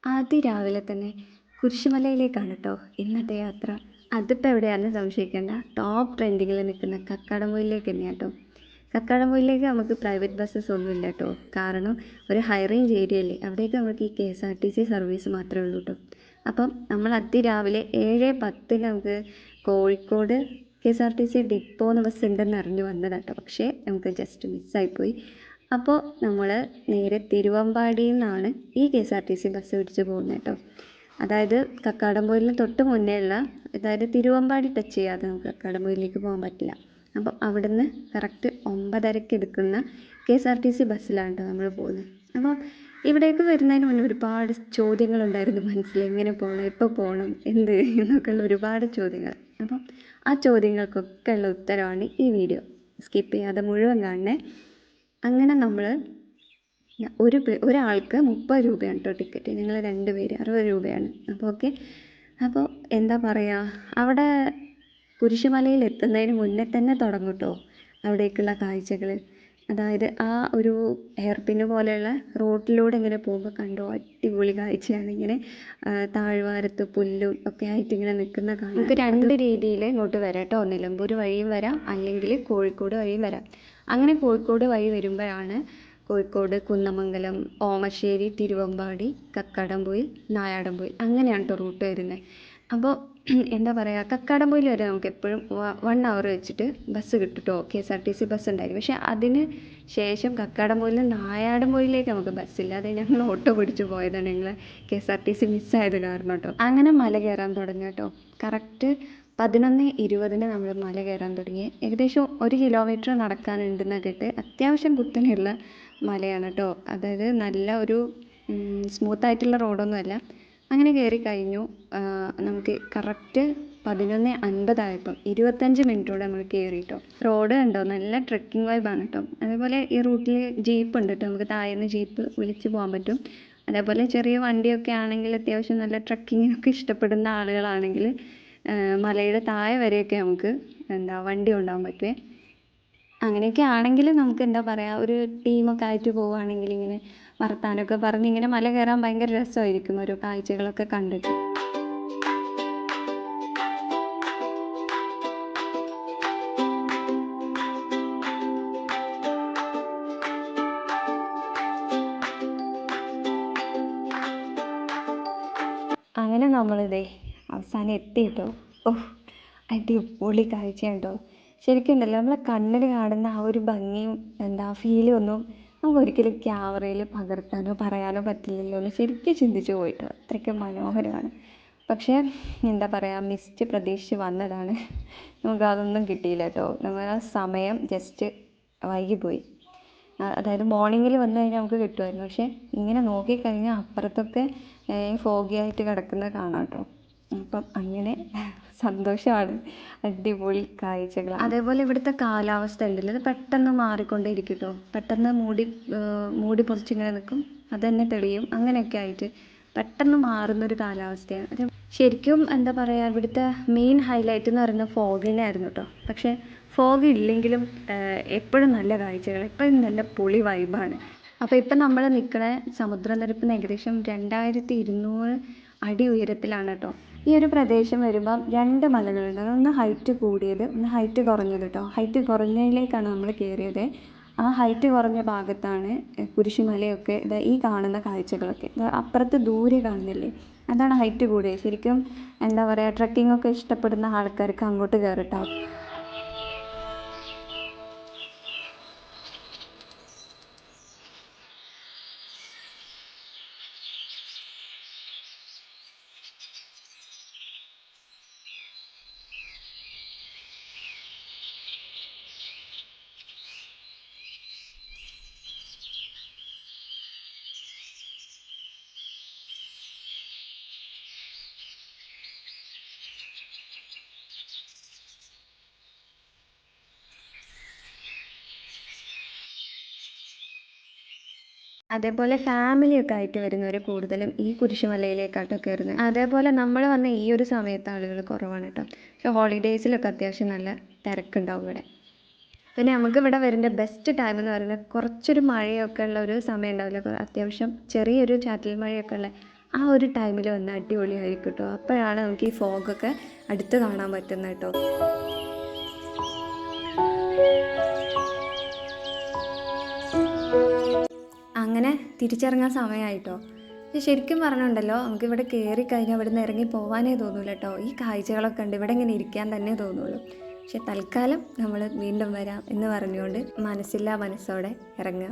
അതിരാവിലെ തന്നെ കുരിശുമലയിലേക്കാണ് കേട്ടോ ഇന്നത്തെ യാത്ര. അതിപ്പോൾ എവിടെയാണെന്ന് സംശയിക്കേണ്ട, ടോപ്പ് ട്രെൻഡിങ്ങിൽ നിൽക്കുന്ന കക്കാടംപൊയിലേക്ക് തന്നെയാണ് കേട്ടോ. കക്കാടംപൊയിലേക്ക് നമുക്ക് പ്രൈവറ്റ് ബസ്സസ് ഒന്നും ഇല്ല കേട്ടോ. കാരണം ഒരു ഹൈ റേഞ്ച് ഏരിയ അല്ലേ, അവിടേക്ക് നമുക്ക് ഈ KSRTC സർവീസ് മാത്രമേ ഉള്ളൂ കേട്ടോ. അപ്പം നമ്മൾ അതിരാവിലെ 7:10 നമുക്ക് കോഴിക്കോട് KSRTC ഡിപ്പോന്ന് ബസ് ഉണ്ടെന്ന് അറിഞ്ഞു വന്നതാണ് കേട്ടോ. പക്ഷേ നമുക്ക് ജസ്റ്റ് മിസ്സായിപ്പോയി. അപ്പോൾ നമ്മൾ നേരെ തിരുവമ്പാടിയിൽ നിന്നാണ് ഈ KSRTC ബസ് പിടിച്ച് പോകുന്നത് കേട്ടോ. അതായത് കക്കാടംപൊയിലിന് തൊട്ട് മുന്നേ ഉള്ള, അതായത് തിരുവമ്പാടി ടച്ച് ചെയ്യാതെ നമുക്ക് കക്കാടംപൊയിലേക്ക് പോകാൻ പറ്റില്ല. അപ്പം അവിടുന്ന് കറക്റ്റ് 9:30 എടുക്കുന്ന KSRTC ബസ്സിലാണ് കേട്ടോ നമ്മൾ പോകുന്നത്. അപ്പോൾ ഇവിടേക്ക് വരുന്നതിന് മുന്നേ ഒരുപാട് ചോദ്യങ്ങളുണ്ടായിരുന്നു മനസ്സിൽ. എങ്ങനെ പോകണം, എപ്പോൾ പോകണം, എന്ത് എന്നൊക്കെയുള്ള ഒരുപാട് ചോദ്യങ്ങൾ. അപ്പം ആ ചോദ്യങ്ങൾക്കൊക്കെ ഉള്ള ഉത്തരമാണ് ഈ വീഡിയോ. സ്കിപ്പ് ചെയ്യാതെ മുഴുവൻ കാണണേ. അങ്ങനെ നമ്മൾ ഒരാൾക്ക് 30 രൂപയാണ് കേട്ടോ ടിക്കറ്റ്. ഞങ്ങൾ 2 പേര് 60 രൂപയാണ്. അപ്പോൾ ഓക്കെ. അപ്പോൾ എന്താ പറയുക, അവിടെ കുരിശുമലയിൽ എത്തുന്നതിന് മുന്നേ തന്നെ തുടങ്ങും കേട്ടോ അവിടേക്കുള്ള കാഴ്ചകൾ. അതായത് ആ ഒരു ഹെയർപിന്ന് പോലെയുള്ള റോഡിലൂടെ ഇങ്ങനെ പോകുമ്പോൾ കണ്ടോ അടിപൊളി കാഴ്ചയാണ്. ഇങ്ങനെ താഴ്വാരത്ത് പുല്ലും ഒക്കെ ആയിട്ട് ഇങ്ങനെ നിൽക്കുന്ന കാണാം. നമുക്ക് 2 രീതിയിൽ ഇങ്ങോട്ട് വരാം കേട്ടോ. നിലമ്പൂർ വഴിയും വരാം, അല്ലെങ്കിൽ കോഴിക്കോട് വഴിയും വരാം. അങ്ങനെ കോഴിക്കോട് വഴി വരുമ്പോഴാണ് കോഴിക്കോട് കുന്നമംഗലം, ഓമശ്ശേരി, തിരുവമ്പാടി, കക്കാടംപൊയിൽ, നായാടംപൊയിൽ അങ്ങനെയാണ് കേട്ടോ റൂട്ട് വരുന്നത്. അപ്പോൾ എന്താ പറയുക, കക്കാടംപൊയിൽ വരെ നമുക്ക് എപ്പോഴും 1 hour വെച്ചിട്ട് ബസ് കിട്ടും കേട്ടോ. KSRTC ബസ് ഉണ്ടായിരിക്കും. പക്ഷേ അതിന് ശേഷം കക്കാടംപൊയിൽ നിന്ന് നായാടംപൊയിലേക്ക് നമുക്ക് ബസ്സില്ല. അത് ഞങ്ങൾ ഓട്ടോ പിടിച്ച് പോയതാണ്. ഞങ്ങൾ KSRTC മിസ്സായത് കാരണം കേട്ടോ. അങ്ങനെ മല കയറാൻ തുടങ്ങി കേട്ടോ. കറക്റ്റ് 11:20 നമ്മൾ മല കയറാൻ തുടങ്ങി. ഏകദേശം 1 കിലോമീറ്റർ നടക്കാനുണ്ടെന്ന് കേട്ട്. അത്യാവശ്യം കുത്തനെയുള്ള മലയാണ് കേട്ടോ. അതായത് നല്ല ഒരു സ്മൂത്തായിട്ടുള്ള റോഡൊന്നുമല്ല. അങ്ങനെ കയറി കഴിഞ്ഞു. നമുക്ക് കറക്റ്റ് 11:50 ആയപ്പം 25 മിനിറ്റോടെ നമ്മൾ കയറി കേട്ടോ. റോഡ് കണ്ടോ, നല്ല ട്രെക്കിംഗ് വൈബാണ് കേട്ടോ. അതേപോലെ ഈ റൂട്ടിൽ ജീപ്പ് ഉണ്ട് കേട്ടോ. നമുക്ക് താഴേന്ന് ജീപ്പ് വിളിച്ച് പോകാൻ പറ്റും. അതേപോലെ ചെറിയ വണ്ടിയൊക്കെ ആണെങ്കിൽ, അത്യാവശ്യം നല്ല ട്രക്കിങ്ങിനൊക്കെ ഇഷ്ടപ്പെടുന്ന ആളുകളാണെങ്കിൽ മലയുടെ താഴെ വരെയൊക്കെ നമുക്ക് വണ്ടി കൊണ്ടുപോകാൻ പറ്റുമേ. അങ്ങനെയൊക്കെ ആണെങ്കിൽ നമുക്ക് എന്താ പറയുക, ഒരു ടീമൊക്കെ ആയിട്ട് പോവുകയാണെങ്കിൽ ഇങ്ങനെ വർത്താനമൊക്കെ പറഞ്ഞ് ഇങ്ങനെ മല കയറാൻ ഭയങ്കര രസമായിരിക്കും, ഓരോ കാഴ്ചകളൊക്കെ കണ്ടിട്ട്. അങ്ങനെ നമ്മളിതേ അവസാനം എത്തി കേട്ടോ. ഓഹ്, അടിപൊളി കാഴ്ചയാണ് കേട്ടോ. ശരിക്കും ഉണ്ടല്ലോ, നമ്മളെ കണ്ണിൽ കാണുന്ന ആ ഒരു ഭംഗിയും ഫീലും ഒന്നും നമുക്ക് ഒരിക്കലും ക്യാമറയിൽ പകർത്താനോ പറയാനോ പറ്റില്ലല്ലോ എന്ന് ശരിക്കും ചിന്തിച്ച് പോയിട്ടോ. അത്രയ്ക്ക് മനോഹരമാണ്. പക്ഷേ എന്താ പറയുക, മിസ്റ്റ് പ്രതീക്ഷിച്ച് വന്നതാണ്. നമുക്കതൊന്നും കിട്ടിയില്ല കേട്ടോ. നമ്മൾ ആ സമയം ജസ്റ്റ് വൈകിപ്പോയി. അതായത് മോർണിംഗിൽ വന്നു കഴിഞ്ഞാൽ നമുക്ക് കിട്ടുമായിരുന്നു. പക്ഷേ ഇങ്ങനെ നോക്കിക്കഴിഞ്ഞാൽ അപ്പുറത്തൊക്കെ ഫോഗി ആയിട്ട് കിടക്കുന്നത് കാണാം കേട്ടോ. അപ്പം അങ്ങനെ സന്തോഷമാണ്. അടിപൊളി കാഴ്ചകൾ. അതേപോലെ ഇവിടുത്തെ കാലാവസ്ഥ ഉണ്ടല്ലോ, അത് പെട്ടെന്ന് മാറിക്കൊണ്ടേയിരിക്കും കേട്ടോ. പെട്ടെന്ന് മൂടി പൊതിച്ചിങ്ങനെ നിൽക്കും, അത് തന്നെ തെളിയും, അങ്ങനെയൊക്കെ ആയിട്ട് പെട്ടെന്ന് മാറുന്നൊരു കാലാവസ്ഥയാണ്. ശരിക്കും എന്താ പറയുക, ഇവിടുത്തെ മെയിൻ ഹൈലൈറ്റ് എന്ന് പറയുന്നത് ഫോഗിനായിരുന്നു കേട്ടോ. പക്ഷേ ഫോഗ് ഇല്ലെങ്കിലും എപ്പോഴും നല്ല കാഴ്ചകൾ, എപ്പോഴും നല്ല പൊളി വൈബാണ്. അപ്പോൾ ഇപ്പം നമ്മൾ നിൽക്കുന്ന സമുദ്രനിരപ്പിന് ഏകദേശം 2200 അടി ഉയരത്തിലാണ് കേട്ടോ. ഈ ഒരു പ്രദേശം വരുമ്പം 2 മലകളുണ്ട്. ഒന്ന് ഹൈറ്റ് കൂടിയത്, ഒന്ന് ഹൈറ്റ് കുറഞ്ഞത് കേട്ടോ. ഹൈറ്റ് കുറഞ്ഞതിലേക്കാണ് നമ്മൾ കയറിയത്. ആ ഹൈറ്റ് കുറഞ്ഞ ഭാഗത്താണ് കുരിശുമലയൊക്കെ, ഈ കാണുന്ന കാഴ്ചകളൊക്കെ. അപ്പുറത്ത് ദൂരെ കാണുന്നില്ലേ, അതാണ് ഹൈറ്റ് കൂടിയത്. ശരിക്കും എന്താ പറയുക, ട്രക്കിംഗ് ഒക്കെ ഇഷ്ടപ്പെടുന്ന ആൾക്കാർക്ക് അങ്ങോട്ട് കയറിട്ടോ. അതേപോലെ ഫാമിലിയൊക്കെ ആയിട്ട് വരുന്നവർ കൂടുതലും ഈ കുരിശുമലയിലേക്കാട്ടോ കയറുന്നത്. അതേപോലെ നമ്മൾ വന്ന ഈ ഒരു സമയത്ത് ആളുകൾ കുറവാണ് കേട്ടോ. പക്ഷേ ഹോളിഡേയ്സിലൊക്കെ അത്യാവശ്യം നല്ല തിരക്കുണ്ടാവും ഇവിടെ. പിന്നെ നമുക്ക് ഇവിടെ വരുന്ന ബെസ്റ്റ് ടൈം എന്ന് പറയുന്നത് കുറച്ചൊരു മഴയൊക്കെ ഉള്ള ഒരു സമയം ഉണ്ടാവില്ല, അത്യാവശ്യം ചെറിയൊരു ചാറ്റൽ മഴയൊക്കെ ഉള്ള ആ ഒരു ടൈമിൽ വന്ന് അടിപൊളിയായിരിക്കും കേട്ടോ. അപ്പോഴാണ് നമുക്ക് ഈ ഫോഗൊക്കെ അടുത്ത് കാണാൻ പറ്റുന്നത് കേട്ടോ. അങ്ങനെ തിരിച്ചിറങ്ങാൻ സമയമായിട്ടോ. പക്ഷെ ശരിക്കും പറഞ്ഞിട്ടുണ്ടല്ലോ, നമുക്കിവിടെ കയറി കഴിഞ്ഞാൽ ഇവിടെ നിന്ന് ഇറങ്ങി പോകാനേ തോന്നൂല കേട്ടോ. ഈ കാഴ്ചകളൊക്കെ ഉണ്ട്, ഇവിടെ ഇങ്ങനെ ഇരിക്കാൻ തന്നെ തോന്നുള്ളൂ. പക്ഷെ തൽക്കാലം നമ്മൾ വീണ്ടും വരാം എന്ന് പറഞ്ഞുകൊണ്ട് മനസ്സില്ലാ മനസ്സോടെ ഇറങ്ങുക.